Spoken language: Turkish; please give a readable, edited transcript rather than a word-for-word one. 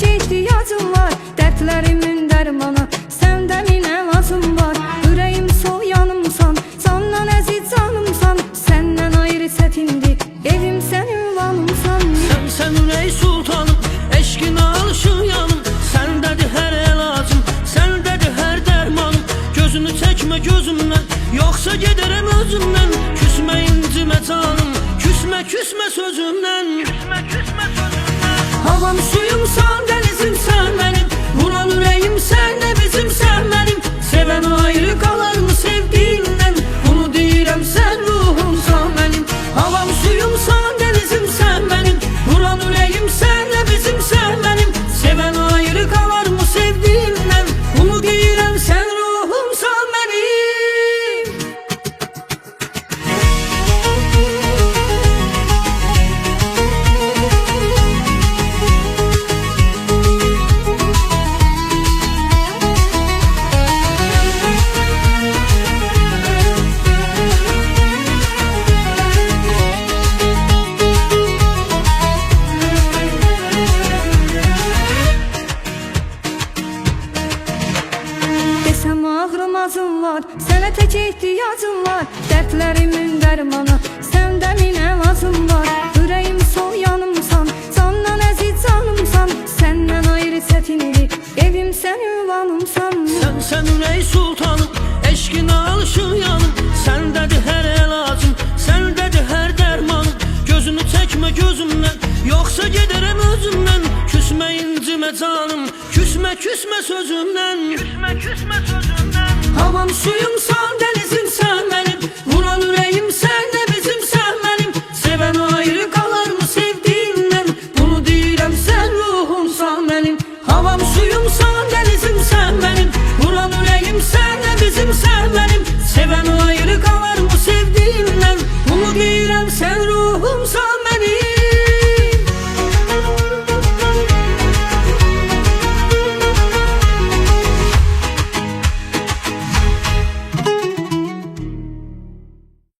İhtiyacım var, dertlerimin dermanı sende mi ne lazım var? Yüreğim sol yanımsan, candan əziz canımsan, senden ayrı çətindir, evim senin vanımsan. Sen ürey sultanım, eşkine alışın yanım, sendedir her elacım, sendedir her dermanım. Gözünü çekme gözümden, yoksa giderim özümden. Küsme incime canım, küsme sözümden. Havam suyumsan, denizim sen benim, vuran yüreğim sen de bizim sen benim. Seven ayrı kalır mı sevdiğinden, bunu deyirəm sen ruhumsan benim. Havam suyumsan, denizim sen benim, vuran yüreğim sen de bizim sen benim. Seven ayrı kalır mı sevdiğinden, bunu deyirəm sen ruhumsan benim. Desem ağrımazım var, sənə tək ihtiyacım var, dertlerimin dermanı sende mi ne lazım var? Yüreğim sol yanımsan, candan əziz canımsan, senden ayrı çətindir, evim senin vanımsan. Sen ürey sultanım, eşkine alışın yanım, sendedir her elacım, sendedir her dermanım. Gözünü çekme gözümden, yoksa giderim özümden. Küsme incime canım, küsme sözümden. Havam suyumsan, deli